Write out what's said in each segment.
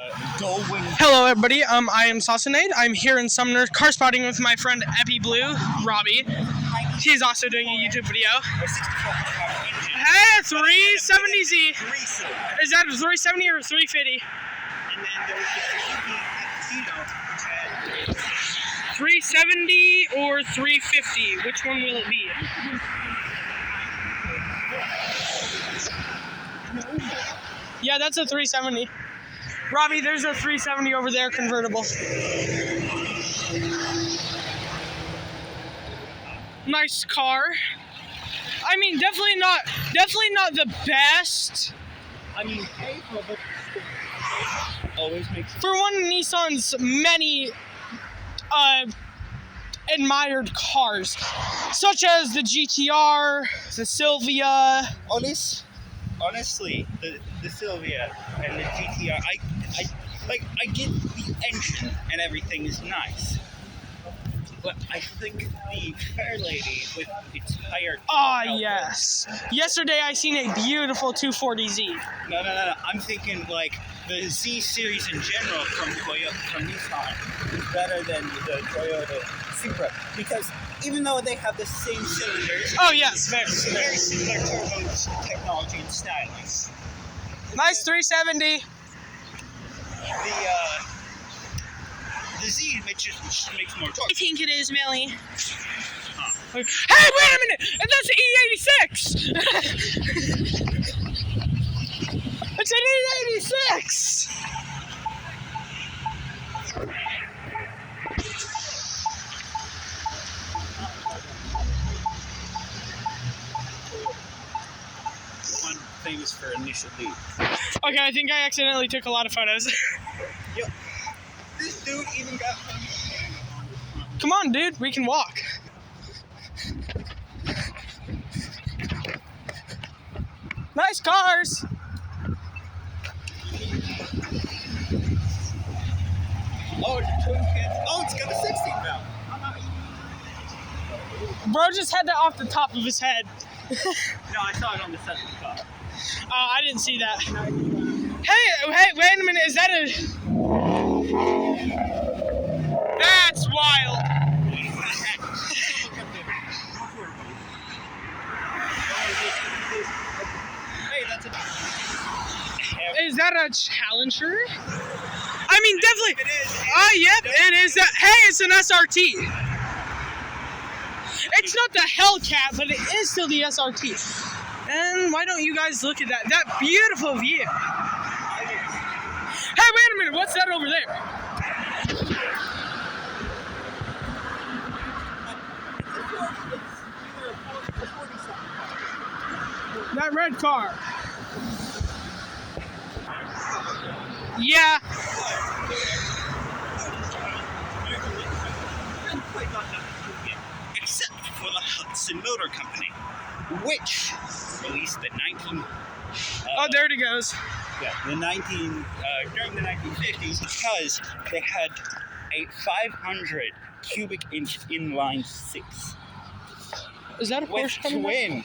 Hello, everybody. I am Sassanade. I'm here in Sumner, car spotting with my friend Epi Blue, Robbie. He's also doing a YouTube video. Hey, 370Z. Is that 370 or 350? And then there was the 370 or 350? Which one will it be? Yeah, that's a 370. Robbie, there's a 370 over there, convertible. Nice car. I mean, definitely not the best. I mean, but always makes For one of Nissan's many admired cars, such as the GTR, the Silvia. Honestly, the Silvia and the GTR, I get the engine and everything is nice, but I think the Fairlady with its higher. Yes. Yesterday I seen a beautiful 240Z. No. I'm thinking like the Z series in general from Nissan is better than the Toyota Supra, because even though they have the same cylinders, Yes, very similar turbo technology and styling. Nice 370. The Z just makes more torque. I think it is, Millie. Hey, wait a minute! That's an E86! It's an E86! One famous for initial D. Okay, I think I accidentally took a lot of photos. Yo, this dude even got fun. Come on, dude, we can walk. Nice cars! Oh, it's a twin kit. Oh, it's got a 16 valve. Bro just had that off the top of his head. No, I saw it on the set of the car. I didn't see that. Hey, wait a minute, is that a... That's wild. Hey, that's a... Is that a Challenger? I mean, definitely. It is. Yep, it is. Hey, it's an SRT. It's not the Hellcat, but it is still the SRT. And why don't you guys look at that beautiful view? Hey, wait a minute, what's that over there? That red car. Yeah. Except for the Hudson Motor Company, which released the There it goes. during the 1950s, because they had a 500 cubic inch inline six Is that a with Porsche coming up? twin.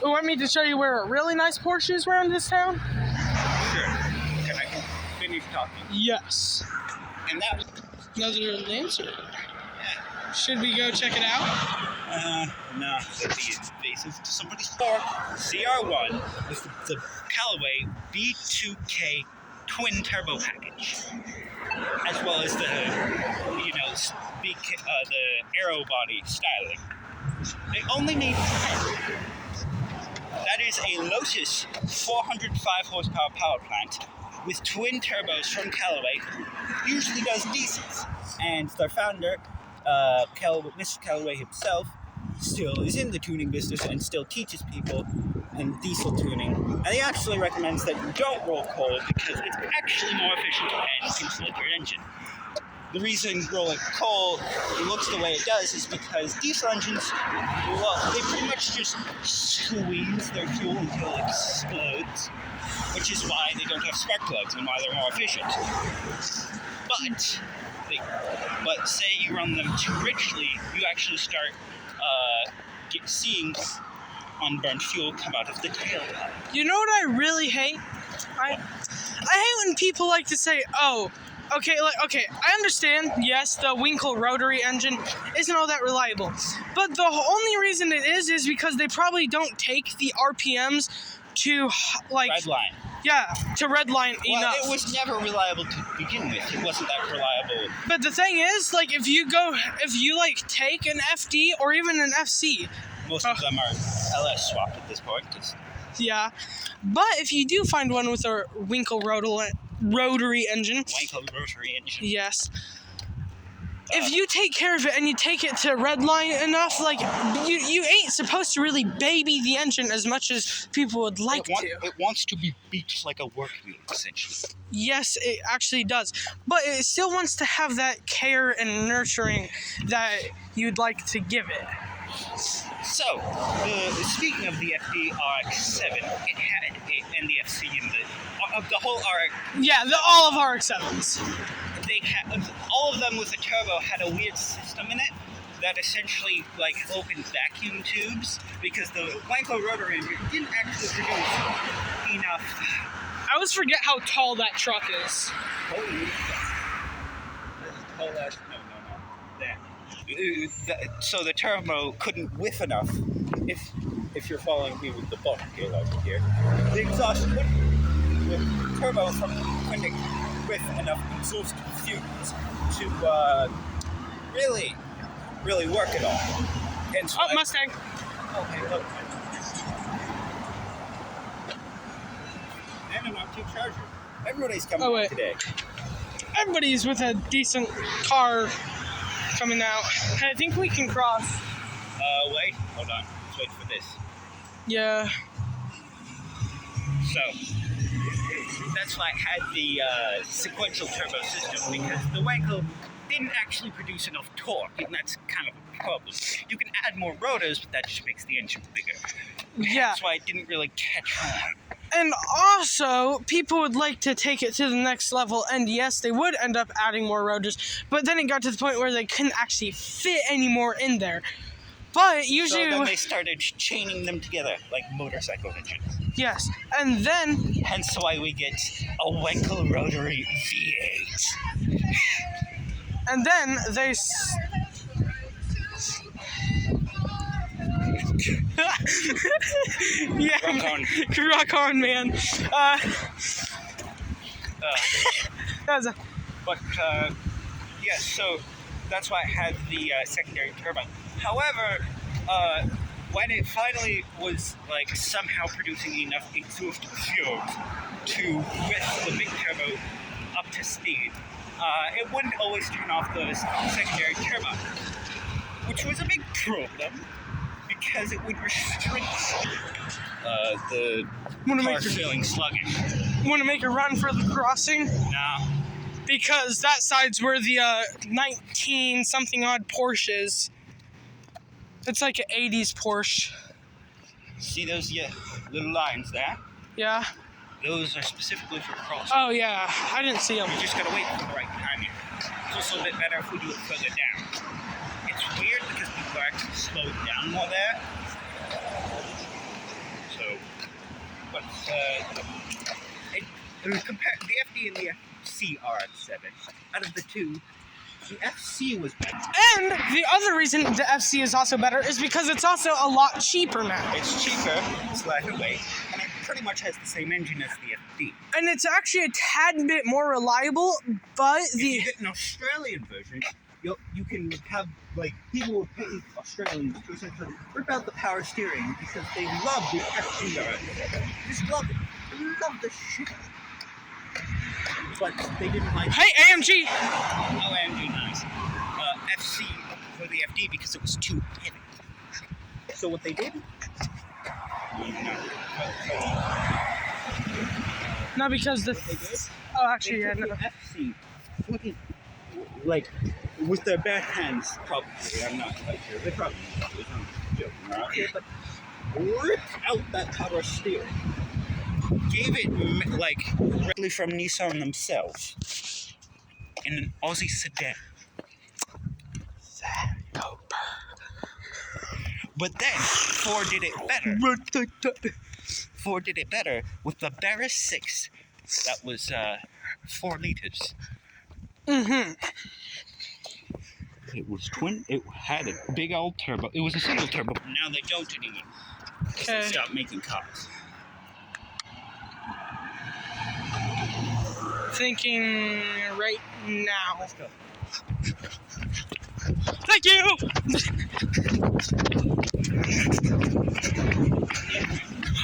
You want me to show you where a really nice Porsche is around this town? Sure. Can I finish talking? Yes. And that was Another Lancer. Should we go check it out? no, that'd be invasive to somebody's car. CR1 was the Callaway B2K twin turbo package, as well as the aero body styling. They only need 10. That is a Lotus 405 horsepower power plant with twin turbos from Callaway, who usually does diesels. And their founder, Mr. Callaway himself, still is in the tuning business and still teaches people in diesel tuning. And he actually recommends that you don't roll cold because it's actually more efficient and insulate your engine. The reason rolling coal looks the way it does is because diesel engines, they pretty much just squeeze their fuel until it explodes, which is why they don't have spark plugs and why they're more efficient. But say you run them too richly, you actually start seeing unburned fuel come out of the tailpipe. You know what I really hate? I hate when people like to say, "Oh, okay, I understand. Yes, the Winkle rotary engine isn't all that reliable, but the only reason it is because they probably don't take the RPMs to Redline. to redline Well, enough. it was never reliable to begin with. It wasn't that reliable. But the thing is, if you take an FD or even an FC, Most of them are LS swapped at this point. yeah. But if you do find one with a Winkle rotary engine, Winkle rotary engine. yes. If you take care of it and you take it to redline enough, you ain't supposed to really baby the engine as much as people would like to. It wants to be beat like a work wheel, essentially. Yes, it actually does. But it still wants to have that care and nurturing that you'd like to give it. So, speaking of the FD RX-7, it had and the FC in the whole RX. Yeah, all of RX-7s. They had all of them with a turbo had a weird system in it that essentially opened vacuum tubes because the Winkle rotary engine didn't actually produce enough. I always forget how tall that truck is. Holy! There. So the turbo couldn't whiff enough. If you're following me with the bottom gear logic here, the exhaust couldn't. The turbo couldn't whiff enough exhaust fumes to really work at all. And so Mustang. Okay, look. And an R2 Charger. Everybody's coming out today. Everybody's with a decent car coming out. I think we can cross. Wait. Hold on. Let's wait for this. Yeah. So, that's why I had the sequential turbo system, because the Winkle didn't actually produce enough torque, and that's kind of a problem. You can add more rotors, but that just makes the engine bigger. Yeah. That's why it didn't really catch on. And also, people would like to take it to the next level, and yes, they would end up adding more rotors, but then it got to the point where they couldn't actually fit any more in there. But usually... So then they started chaining them together, like motorcycle engines. Yes, and then... Hence why we get a Winkle rotary V8. And then they... Yeah, Rock on. Rock on, man. That was a... But, yeah, so that's why I had the secondary turbine. However, when it finally was, somehow producing enough exhaust fumes to whip the big turbo up to speed, it wouldn't always turn off the secondary turbine, which was a big problem, because it would restrict the car feeling sluggish. Want to make a run for the crossing? No. Because that side's where the 19-something-odd Porsche is. It's like an 80s Porsche. See those little lines there? Yeah. Those are specifically for crossing. Oh, yeah. I didn't see them. You just gotta wait for the right timing. It's also a bit better if we do it further down. It's weird because people are actually slowing down more there. So, but compare the FD and the FC RX-7. Out of the two, the FC was better. And the other reason the FC is also better is because it's also a lot cheaper now. It's cheaper, it's lighter weight, and it pretty much has the same engine as the FD. And it's actually a tad bit more reliable, but If you get an Australian version, you can have, people will pay Australians to essentially rip out the power steering because they love the FC RX. They just love it. They love the shit. But they didn't like... Hey, AMG! Oh, AMG, nice. FC for the FD because it was too heavy. So what they did... Not because the... Oh, actually, yeah, no. FC, with their bare hands, probably. I'm not quite sure. They probably did. I'm joking around here, but ripped out that power steering. Gave it, directly from Nissan themselves. In an Aussie sedan. But then, Ford did it better. Ford did it better with the Barris 6 that was 4 liters. Mm-hmm. It was twin. It had a big old turbo. It was a single turbo. Now they don't anymore. They Okay. stopped making cars. Thinking right now. Let's go. Thank you!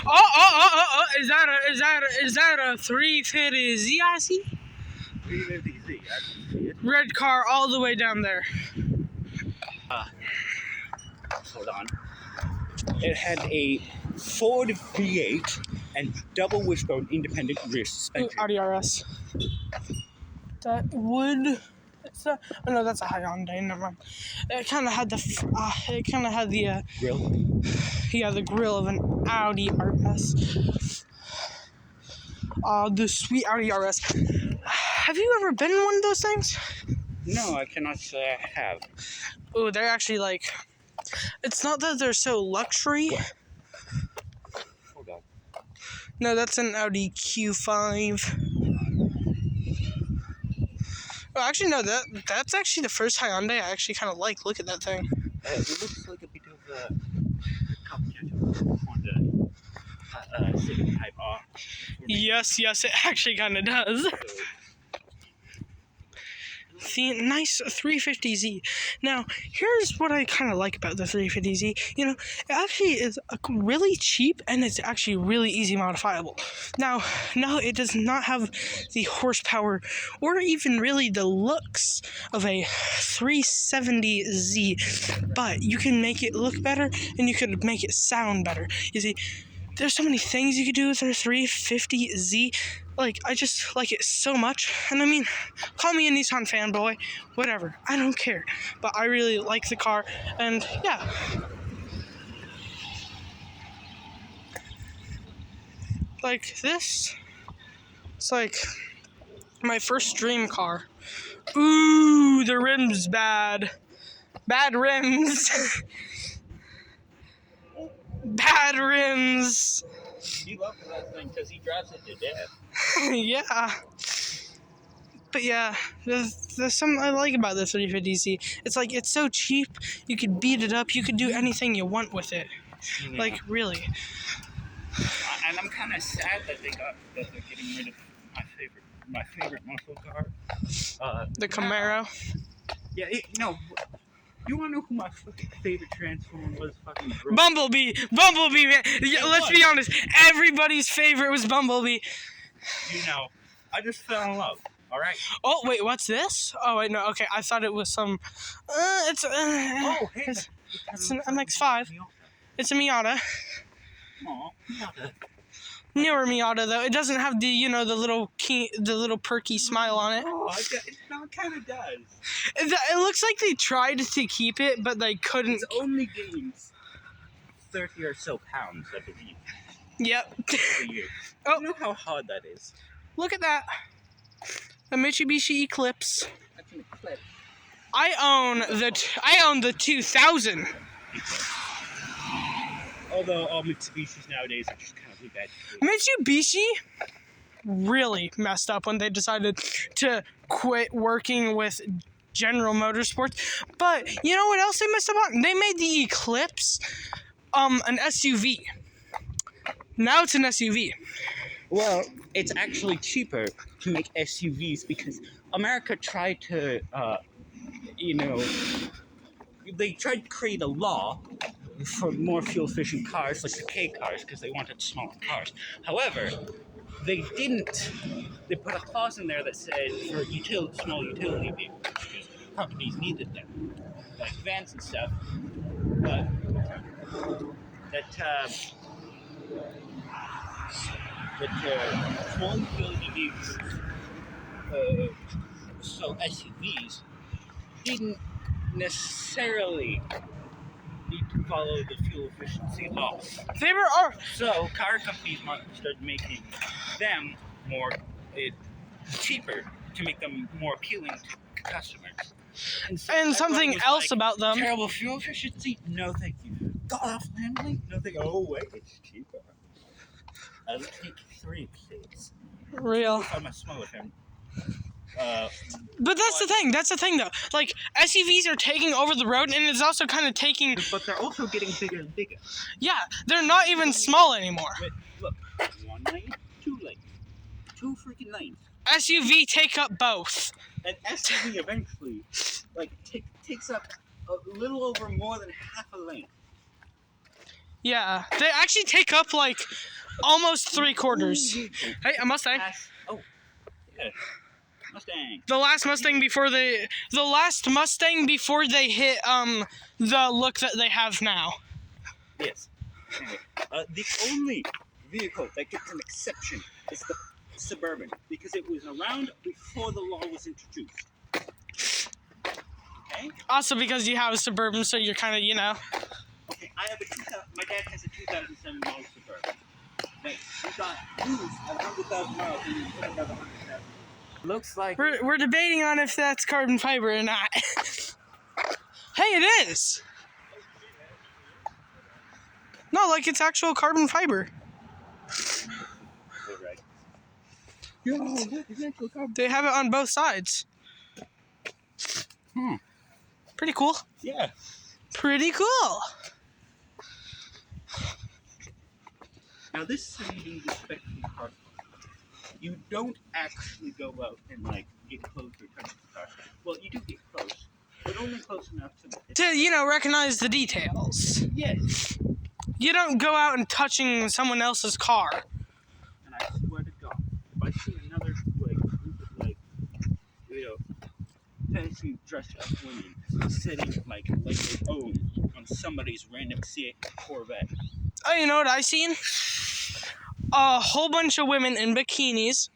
Oh! Is that a 350Z I see? 350Z. I can see it. Red car all the way down there. Hold on. It had a Ford V8 and double wishbone independent rear Ooh, suspension. Audi RS. That would. Oh no, that's a Hyundai. Never mind. It kind of had the. Grill. Yeah, the grill of an Audi RS. The sweet Audi RS. Have you ever been in one of those things? No, I cannot say I have. Oh, they're actually like. It's not that they're so luxury. Hold on. No, that's an Audi Q5. Oh, actually, no. That's actually the first Hyundai I actually kind of like. Look at that thing. It looks like a bit of a copy on the Civic Type R. Yes, it actually kind of does. The nice 350Z. Now, here's what I kind of like about the 350Z. You know, it actually is really cheap and it's actually really easy modifiable. Now, no, it does not have the horsepower or even really the looks of a 370Z, but you can make it look better and you could make it sound better. You see, there's so many things you could do with our 350Z. Like, I just like it so much. And I mean, call me a Nissan fanboy, whatever. I don't care. But I really like the car. And yeah. Like this. It's like my first dream car. Ooh, the rim's bad. Bad rims. Bad rims. He loves that thing because he drives it to death. Yeah. But yeah, there's something I like about the 350Z. It's like, it's so cheap, you could beat it up, you could do anything you want with it. Yeah. Like, really. And I'm kind of sad that they're getting rid of my favorite muscle car. The Camaro. Yeah, no. You want to know who my favorite Transformer was? Fucking Bumblebee, man. Yeah, let's be honest, everybody's favorite was Bumblebee. You know, I just fell in love. All right. Oh wait, what's this? Oh wait, no. Okay, I thought it was some. It's an MX-5. It's a Miata. Aw, Miata. Newer Miata though. It doesn't have the the little perky smile on it. Oh, it kind of does. It looks like they tried to keep it, but they couldn't. It's only gains 30 or so pounds, I believe. Yep. Every year. Oh. You know how hard that is. Look at that. A Mitsubishi Eclipse. That's an Eclipse. I own the 2000. Although all Mitsubishis nowadays are just kind of bad. Mitsubishi really messed up when they decided to quit working with General Motorsports. But you know what else they messed up on? They made the Eclipse an SUV. Now it's an SUV. Well, it's actually cheaper to make SUVs because America tried to, they tried to create a law for more fuel-efficient cars, like the K cars, because they wanted smaller cars. However, they didn't. They put a clause in there that said for small utility vehicles, because companies needed them, like vans and stuff. But small utility vehicles, so SUVs, didn't necessarily need to follow the fuel efficiency laws. So car companies started making them more cheaper to make them more appealing to customers. And something else about them. Terrible fuel efficiency? No, thank you. God awful handling? No, thank you. Oh wait, it's cheaper. I'll take 3, please. Real. I'm a smell with him. But that's the thing. That's the thing, though. Like, SUVs are taking over the road, and it's also kind of taking. But they're also getting bigger and bigger. Yeah, they're not even small anymore. Wait, look, 1 lane, 2 lanes, 2 freaking lanes. SUV take up both. An SUV eventually, like, takes up a little over more than half a lane. Yeah, they actually take up like almost 3/4. Hey, a Mustang. Oh, yeah, Mustang. The last Mustang before they hit the look that they have now. Yes. Anyway, the only vehicle that gets an exception is the Suburban, because it was around before the law was introduced. Okay? Also because you have a Suburban, so you're kind of, you know. Okay, my dad has a 2007 model Suburban. That we got used at 100,000 miles and we put another 100,000. Looks like We're debating on if that's carbon fiber or not. Hey, it is. No, like it's actual carbon fiber. right. Yo, look, it's actual carbon. They have it on both sides. Pretty cool. Yeah. Pretty cool. Now this is something you expect from car. You don't actually go out and like get close or touch the car. Well, you do get close, but only close enough to. You know, recognize the details. Yes. You don't go out and touching someone else's car. And I swear to God, if I see another like group of like, you know, fancy dressed up women sitting like they own on somebody's random C8 Corvette. Oh, you know what I seen? A whole bunch of women in bikinis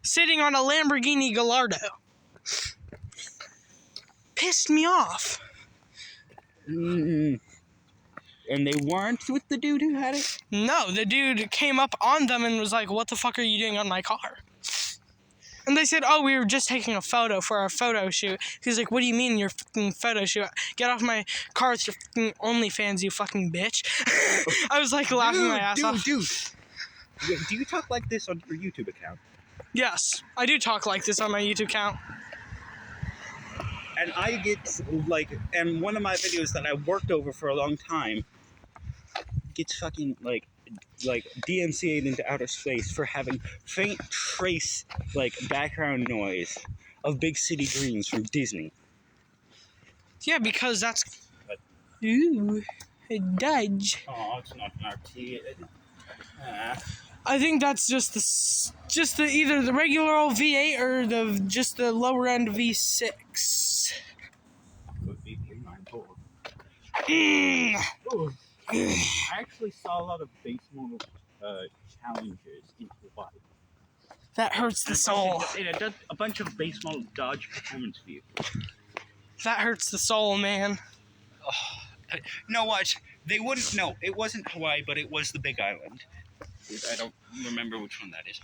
sitting on a Lamborghini Gallardo. Pissed me off. And they weren't with the dude who had it? No, the dude came up on them and was like, "What the fuck are you doing on my car?" And they said, "Oh, we were just taking a photo for our photo shoot." He's like, "What do you mean your fucking photo shoot? Get off my car with your fucking OnlyFans, you fucking bitch." I was like laughing my ass off. Dude. Do you talk like this on your YouTube account? Yes, I do talk like this on my YouTube account. And I get like, and one of my videos that I worked over for a long time gets fucking like DMCA'd into outer space for having faint trace like background noise of Big City Dreams from Disney. Yeah, because that's. Ooh, a Dodge. Oh, it's not an RT. I think that's just the either the regular old V8 or the lower end V6. Could be in my board. Mm. I actually saw a lot of base model challenges in Hawaii. That hurts the soul. And a bunch of base model Dodge performance vehicles. That hurts the soul, man. You know what? They wouldn't know. It wasn't Hawaii, but it was the Big Island. I don't remember which one that is.